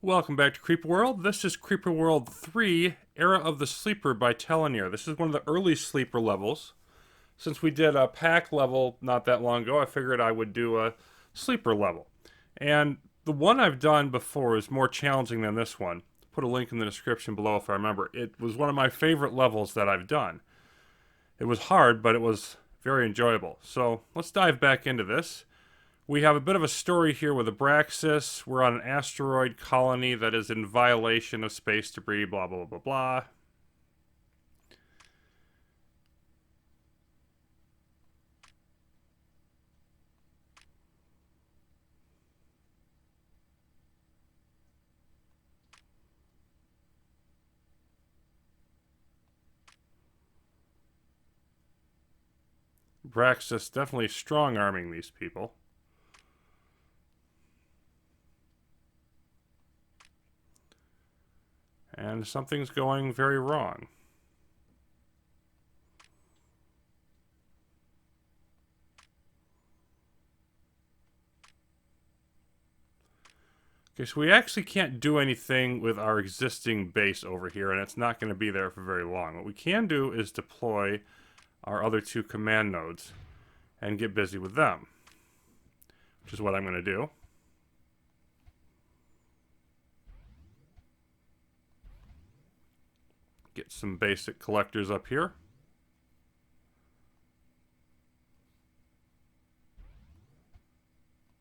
Welcome back to Creeper World. This is Creeper World 3, Era of the Sleeper by Telenier. This is one of the early Sleeper levels. Since we did a pack level not that long ago, I figured I would do a Sleeper level. And the one I've done before is more challenging than this one. Put a link in the description below if I remember. It was one of my favorite levels that I've done. It was hard, but it was very enjoyable. So let's dive back into this. We have a bit of a story here with Abraxas. We're on an asteroid colony that is in violation of space debris, blah, blah, blah, blah. Abraxas definitely strong-arming these people. And something's going very wrong. Okay, so we actually can't do anything with our existing base over here, and it's not going to be there for very long. What we can do is deploy our other two command nodes and get busy with them, which is what I'm going to do. Get some basic collectors up here.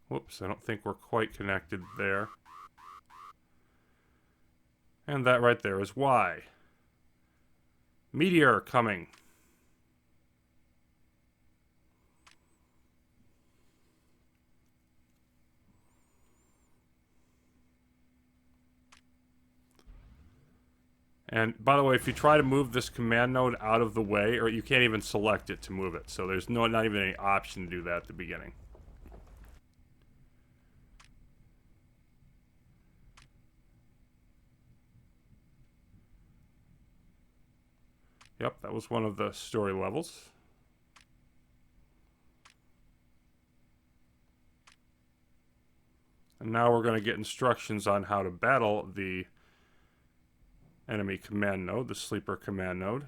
Whoops, I don't think we're quite connected there. And that right there is why. Meteor coming. And by the way, if you try to move this command node out of the way, or you can't even select it to move it. So there's not even any option to do that at the beginning. Yep, that was one of the story levels. And now we're going to get instructions on how to battle the enemy command node, the sleeper command node.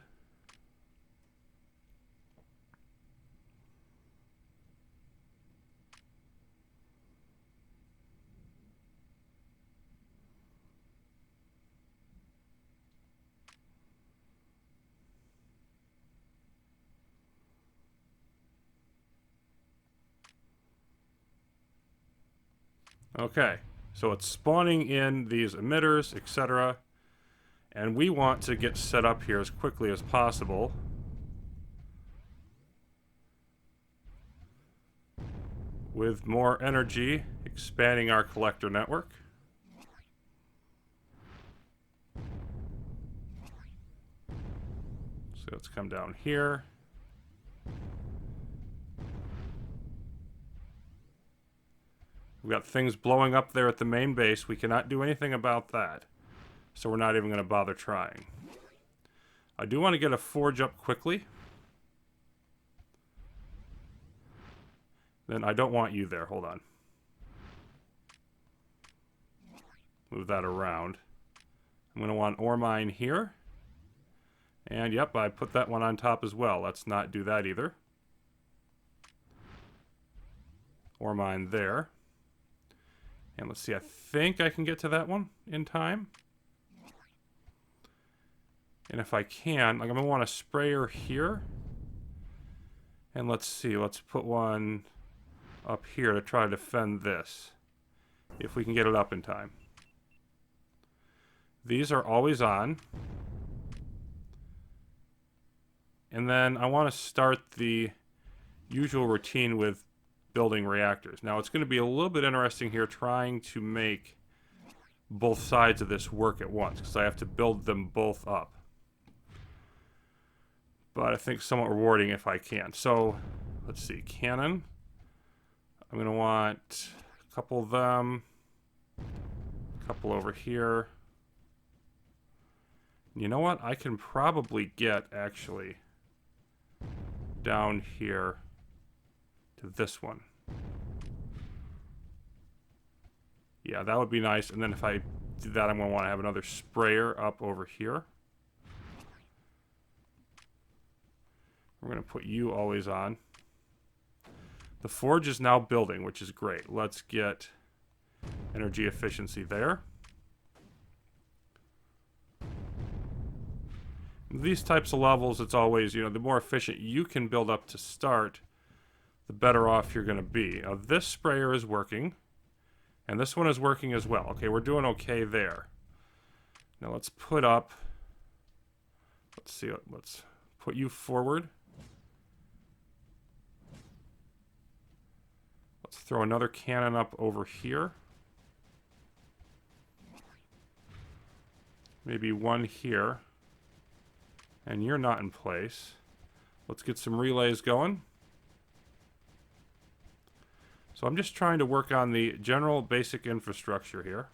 Okay, so it's spawning in these emitters, etc. And we want to get set up here as quickly as possible. With more energy, expanding our collector network. So let's come down here. We've got things blowing up there at the main base. We cannot do anything about that. So we're not even going to bother trying. I do want to get a forge up quickly. Then I don't want you there. Hold on. Move that around. I'm going to want ore mine here. And yep, I put that one on top as well. Let's not do that either. Ore mine there. And let's see, I think I can get to that one in time. And if I can, like I'm going to want a sprayer here. And let's see, let's put one up here to try to defend this. If we can get it up in time. These are always on. And then I want to start the usual routine with building reactors. Now it's going to be a little bit interesting here trying to make both sides of this work at once because I have to build them both up. But I think somewhat rewarding if I can. So let's see, cannon. I'm going to want a couple of them, a couple over here. You know what? I can probably get actually down here to this one. Yeah, that would be nice. And then if I do that, I'm going to want to have another sprayer up over here. We're going to put you always on. The forge is now building, which is great. Let's get energy efficiency there. These types of levels, it's always, you know, the more efficient you can build up to start, the better off you're going to be. Now, this sprayer is working, and this one is working as well. Okay, we're doing okay there. Now let's put up, let's see, let's put you forward. Let's throw another cannon up over here. Maybe one here. And you're not in place. Let's get some relays going. So I'm just trying to work on the general basic infrastructure here.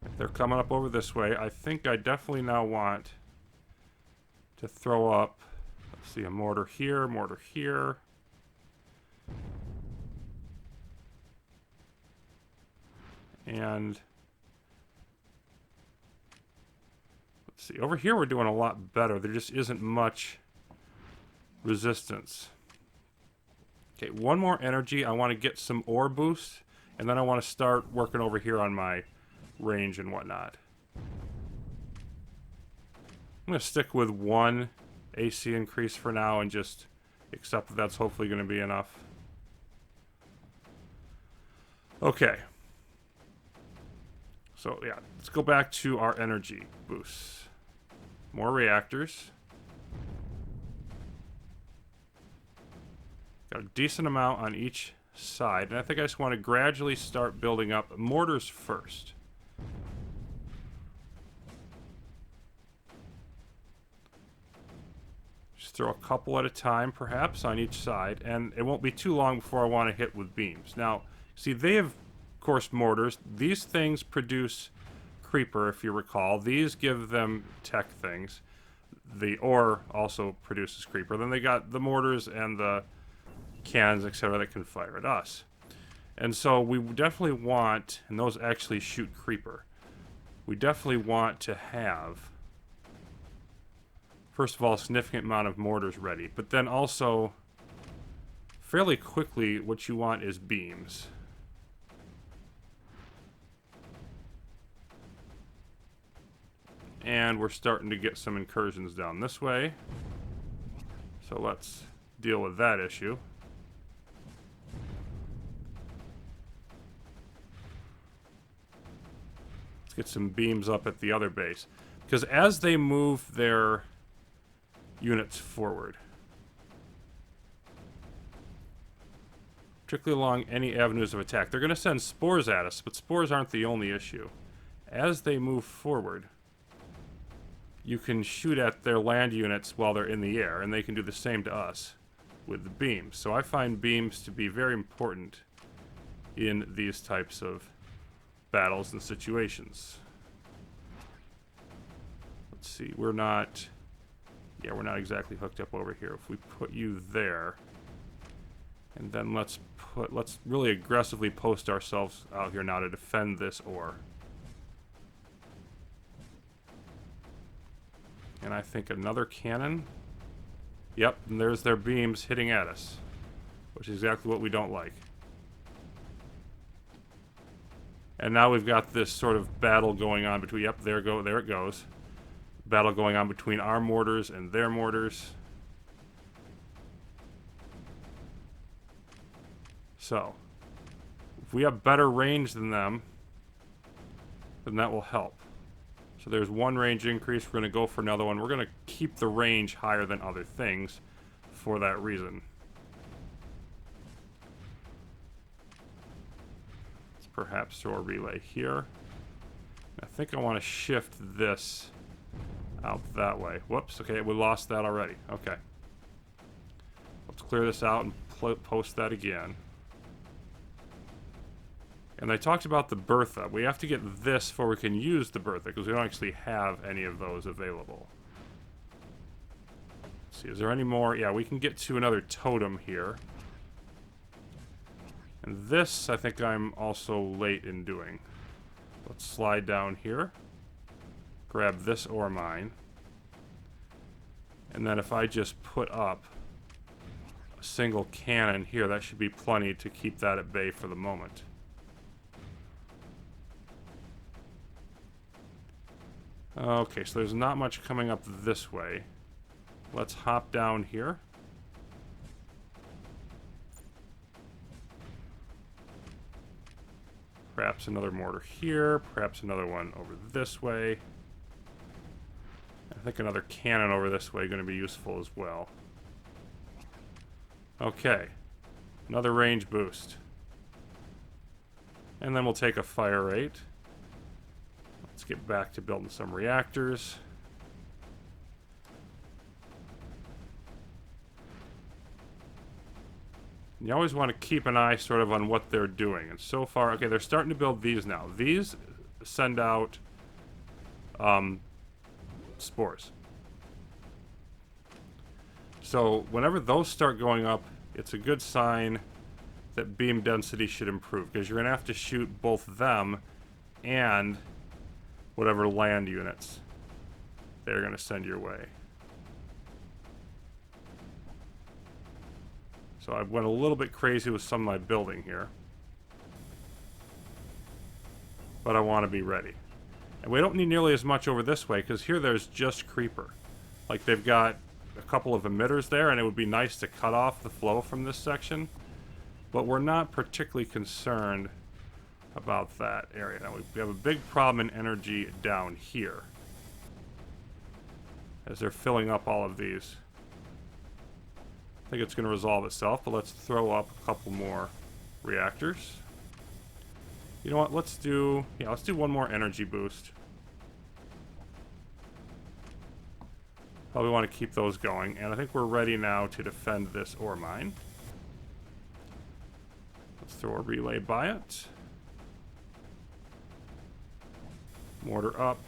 If they're coming up over this way, I think I definitely now want to throw up, let's see, a mortar here, mortar here. And let's see, over here we're doing a lot better. There just isn't much resistance. Okay, one more energy. I want to get some ore boost, and then I want to start working over here on my range and whatnot. I'm going to stick with one AC increase for now and just accept that that's hopefully going to be enough. Okay. So, yeah, let's go back to our energy boosts. More reactors. Got a decent amount on each side. And I think I just want to gradually start building up mortars first. Just throw a couple at a time, perhaps, on each side. And it won't be too long before I want to hit with beams. Now, see, they have, of course, mortars. These things produce creeper, if you recall. These give them tech things. The ore also produces creeper. Then they got the mortars and the cannons, etc., that can fire at us. And so we definitely want, and those actually shoot creeper, we definitely want to have, first of all, a significant amount of mortars ready. But then also, fairly quickly, what you want is beams. And we're starting to get some incursions down this way. So let's deal with that issue. Let's get some beams up at the other base. Because as they move their units forward, particularly along any avenues of attack, they're going to send spores at us, but spores aren't the only issue. As they move forward, you can shoot at their land units while they're in the air, and they can do the same to us with the beams. So I find beams to be very important in these types of battles and situations. Let's see, we're not exactly hooked up over here. If we put you there, and then let's really aggressively post ourselves out here now to defend this ore. And I think another cannon. Yep, and there's their beams hitting at us, which is exactly what we don't like. And now we've got this sort of battle going on between, yep, there it goes. Battle going on between our mortars and their mortars. So, if we have better range than them, then that will help. So there's one range increase. We're going to go for another one. We're going to keep the range higher than other things for that reason. Let's perhaps throw a relay here. I think I want to shift this out that way. Whoops. Okay, we lost that already. Okay. Let's clear this out and post that again. And they talked about the Bertha. We have to get this before we can use the Bertha, because we don't actually have any of those available. see, is there any more? Yeah, we can get to another totem here. And this, I think I'm also late in doing. Let's slide down here. Grab this ore mine. And then if I just put up a single cannon here, that should be plenty to keep that at bay for the moment. Okay, so there's not much coming up this way. Let's hop down here. Perhaps another mortar here. Perhaps another one over this way. I think another cannon over this way is going to be useful as well. Okay. Another range boost. And then we'll take a fire rate. Let's get back to building some reactors. You always want to keep an eye sort of on what they're doing. And so far, okay, they're starting to build these now. These send out spores. So whenever those start going up, it's a good sign that beam density should improve, because you're going to have to shoot both them and whatever land units they're going to send your way. So I went a little bit crazy with some of my building here. But I want to be ready. And we don't need nearly as much over this way, because here there's just creeper. Like, they've got a couple of emitters there, and it would be nice to cut off the flow from this section. But we're not particularly concerned about that area. Now, we have a big problem in energy down here, as they're filling up all of these. I think it's going to resolve itself, but let's throw up a couple more reactors. You know what, let's do one more energy boost. Probably want to keep those going, and I think we're ready now to defend this ore mine. Let's throw a relay by it. Mortar up.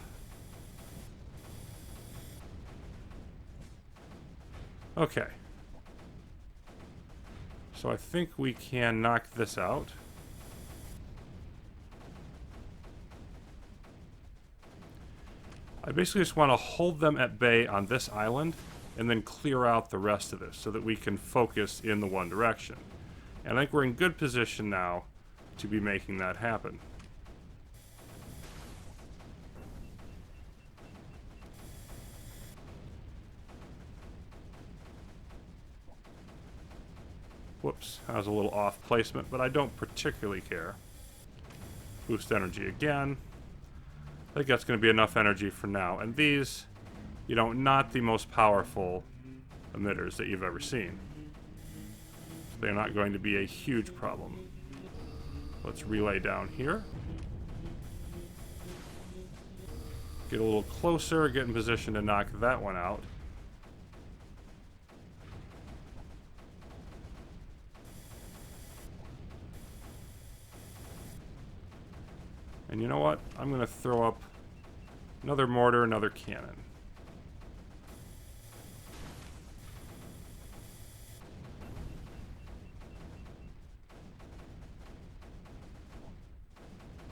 Okay. So I think we can knock this out. I basically just want to hold them at bay on this island and then clear out the rest of this so that we can focus in the one direction. And I think we're in good position now to be making that happen. Whoops, that was a little off placement, but I don't particularly care. Boost energy again. I think that's going to be enough energy for now. And these, you know, not the most powerful emitters that you've ever seen. So they're not going to be a huge problem. Let's relay down here. Get a little closer, get in position to knock that one out. And you know what? I'm going to throw up another mortar, another cannon.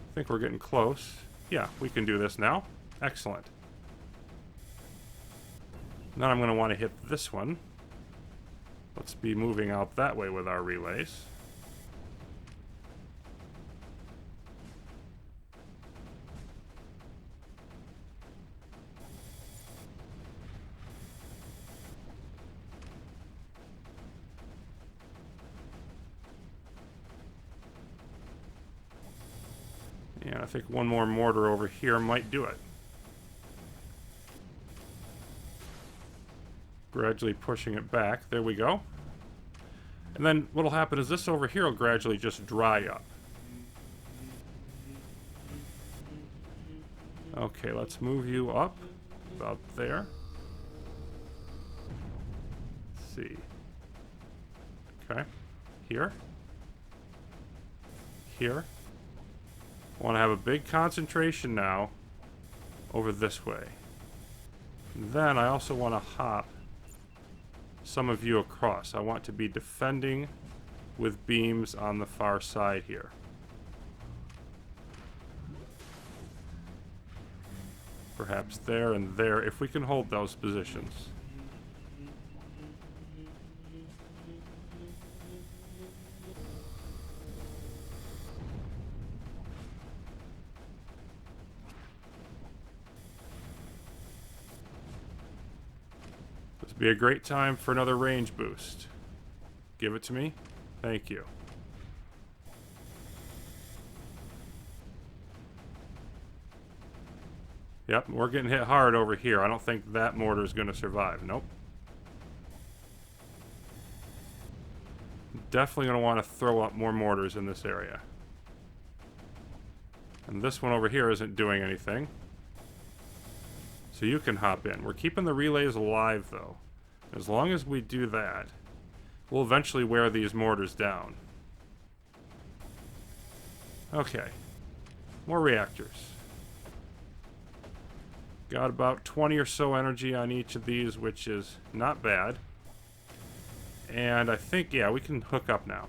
I think we're getting close. Yeah, we can do this now. Excellent. Now I'm going to want to hit this one. Let's be moving out that way with our relays. And I think one more mortar over here might do it. Gradually pushing it back. There we go. And then what'll happen is this over here will gradually just dry up. Okay, let's move you up about there. Let's see. Okay. Here. Here. I want to have a big concentration now over this way. And then I also want to hop some of you across. I want to be defending with beams on the far side here. Perhaps there and there, if we can hold those positions. This would be a great time for another range boost. Give it to me. Thank you. Yep, we're getting hit hard over here. I don't think that mortar is going to survive. Nope. Definitely going to want to throw up more mortars in this area. And this one over here isn't doing anything. So you can hop in. We're keeping the relays alive, though. As long as we do that, we'll eventually wear these mortars down. Okay. More reactors. Got about 20 or so energy on each of these, which is not bad. And I think, yeah, we can hook up now.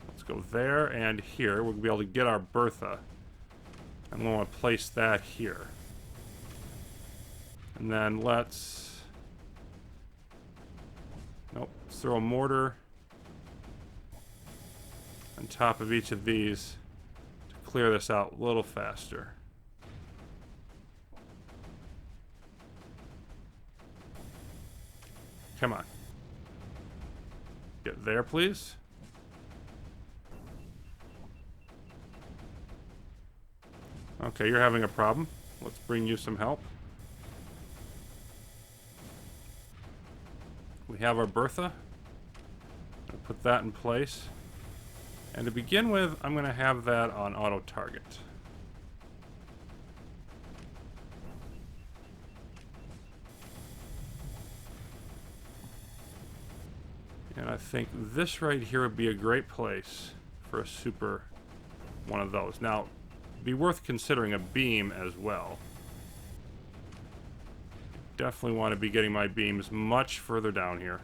Let's go there and here. We'll be able to get our Bertha. I'm going to place that here. And then let's... Nope. Let's throw a mortar on top of each of these to clear this out a little faster. Come on. Get there, please. Okay, you're having a problem. Let's bring you some help. We have our Bertha. I'll put that in place. And to begin with, I'm going to have that on auto target. And I think this right here would be a great place for a super one of those. Now, it'd be worth considering a beam as well. Definitely want to be getting my beams much further down here.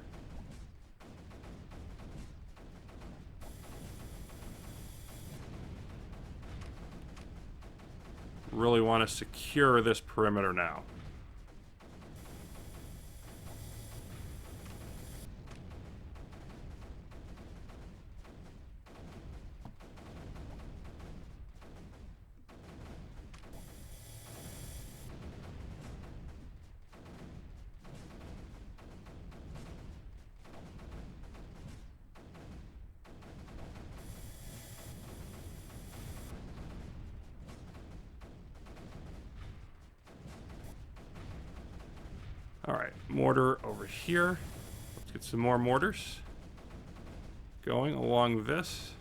Really want to secure this perimeter now. Alright, mortar over here. Let's get some more mortars going along this.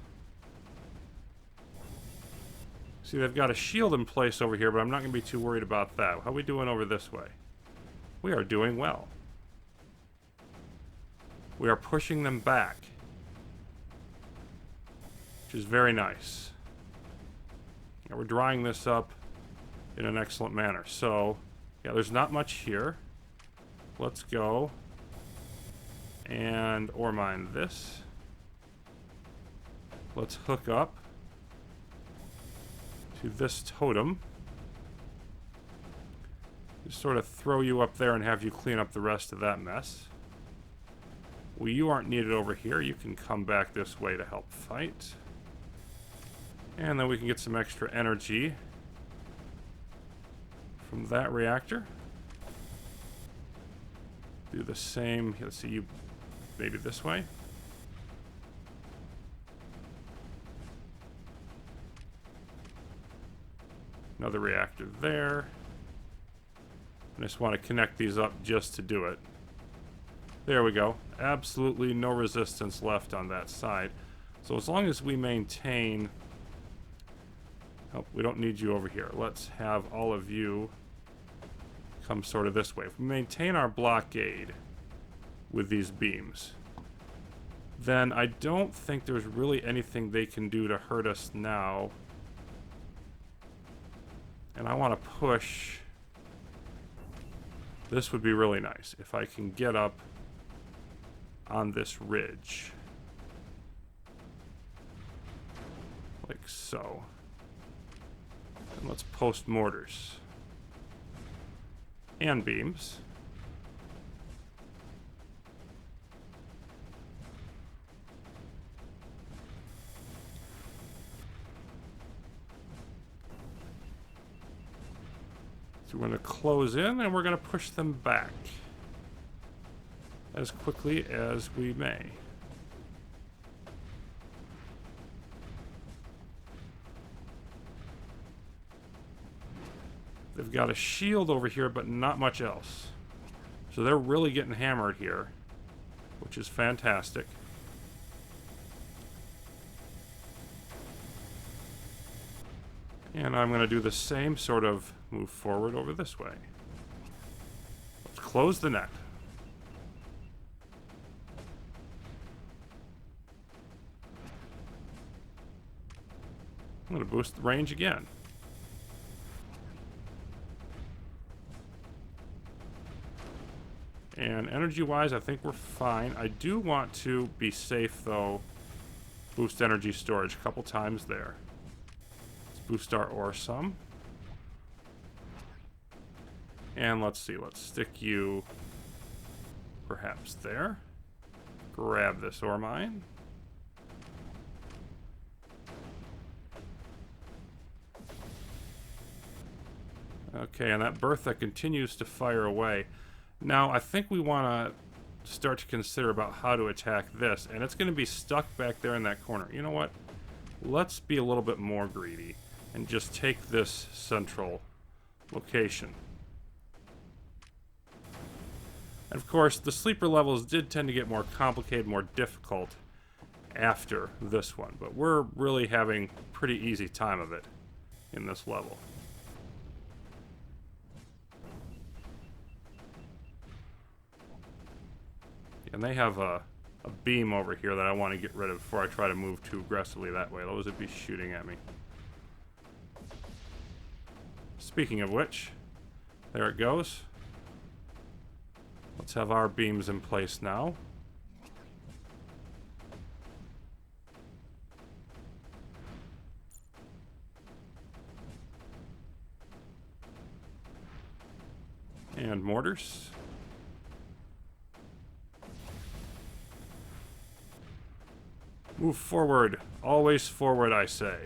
See, they've got a shield in place over here, but I'm not going to be too worried about that. How are we doing over this way? We are doing well. We are pushing them back, which is very nice. And we're drying this up in an excellent manner. So, yeah, there's not much here. Let's go and ore mine this. Let's hook up to this totem. Just sort of throw you up there and have you clean up the rest of that mess. Well, you aren't needed over here. You can come back this way to help fight. And then we can get some extra energy from that reactor. Do the same. Let's see, you maybe this way. Another reactor there. I just want to connect these up just to do it. There we go. Absolutely no resistance left on that side. So as long as we maintain... Oh, we don't need you over here. Let's have all of you come sort of this way. If we maintain our blockade with these beams, then I don't think there's really anything they can do to hurt us now. And I want to push This would be really nice if I can get up on this ridge. Like so. And let's post mortars. And beams. So we're going to close in and we're going to push them back as quickly as we may. They've got a shield over here, but not much else. So they're really getting hammered here, which is fantastic. And I'm going to do the same sort of move forward over this way. Let's close the net. I'm going to boost the range again. And energy-wise, I think we're fine. I do want to be safe, though. Boost energy storage a couple times there. Let's boost our ore some. And let's see, let's stick you perhaps there. Grab this ore mine. Okay, and that Bertha continues to fire away. Now, I think we want to start to consider about how to attack this, and it's going to be stuck back there in that corner. You know what? Let's be a little bit more greedy and just take this central location. And of course, the sleeper levels did tend to get more complicated, more difficult after this one, but we're really having pretty easy time of it in this level. And they have a beam over here that I want to get rid of before I try to move too aggressively that way. Those would be shooting at me. Speaking of which, there it goes. Let's have our beams in place now. And mortars. Move forward. Always forward, I say.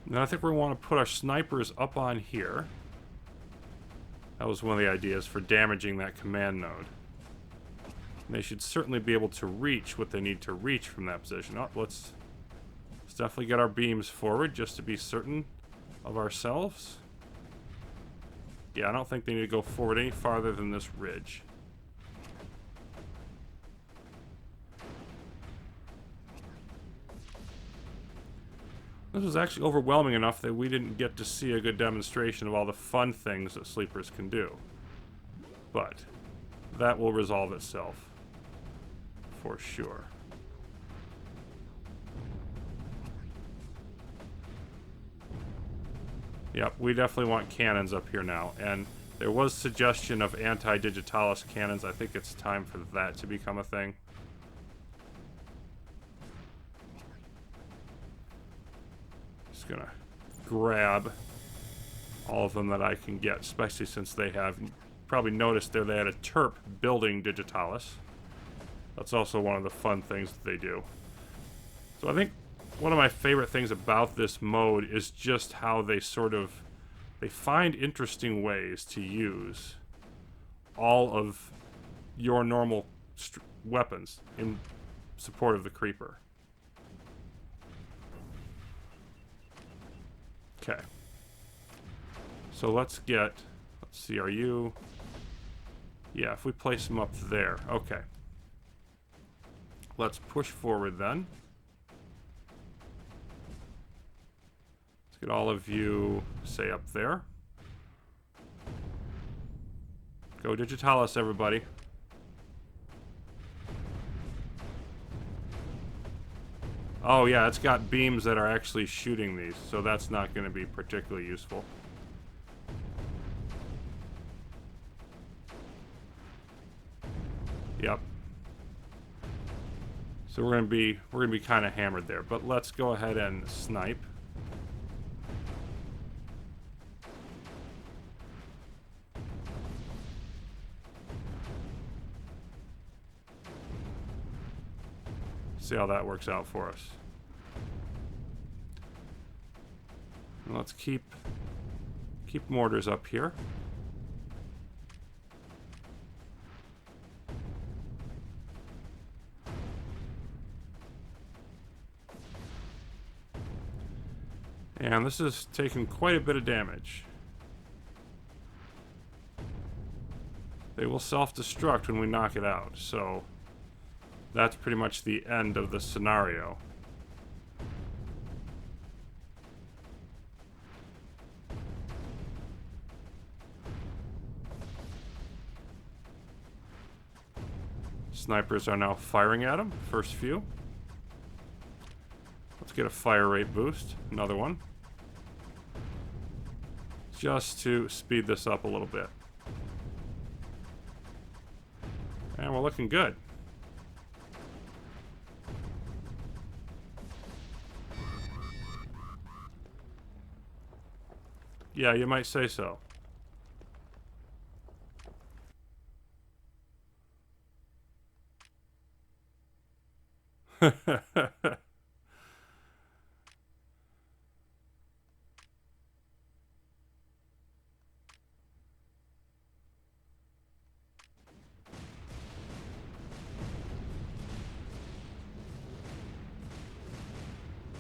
Then I think we want to put our snipers up on here. That was one of the ideas for damaging that command node. And they should certainly be able to reach what they need to reach from that position. Oh, let's definitely get our beams forward just to be certain of ourselves. Yeah, I don't think they need to go forward any farther than this ridge. This was actually overwhelming enough that we didn't get to see a good demonstration of all the fun things that sleepers can do. But that will resolve itself for sure. Yep, we definitely want cannons up here now. And there was suggestion of anti-digitalis cannons. I think it's time for that to become a thing. Just gonna grab all of them that I can get, especially since they have probably noticed there they had a terp building digitalis. That's also one of the fun things that they do. So I think one of my favorite things about this mode is just how they they find interesting ways to use all of your normal weapons in support of the creeper. Okay. So let's see, are you... Yeah, if we place them up there. Okay. Let's push forward then. Let's get all of you, say, up there. Go Digitalis, everybody. Oh yeah, it's got beams that are actually shooting these, so that's not going to be particularly useful. Yep. So we're gonna be kind of hammered there, but let's go ahead and snipe. See how that works out for us. And let's keep mortars up here. And this is taking quite a bit of damage. They will self-destruct when we knock it out, so that's pretty much the end of the scenario. Snipers are now firing at him. First few. Let's get a fire rate boost. Another one. Just to speed this up a little bit. And we're looking good. Yeah, you might say so.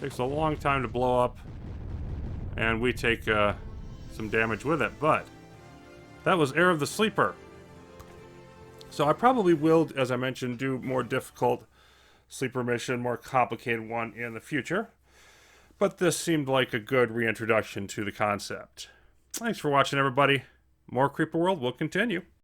Takes a long time to blow up, and we take some damage with it, but that was Era of the Sleeper. So I probably will, as I mentioned, do more difficult sleeper mission, more complicated one in the future. But this seemed like a good reintroduction to the concept. Thanks for watching, everybody. More Creeper World will continue.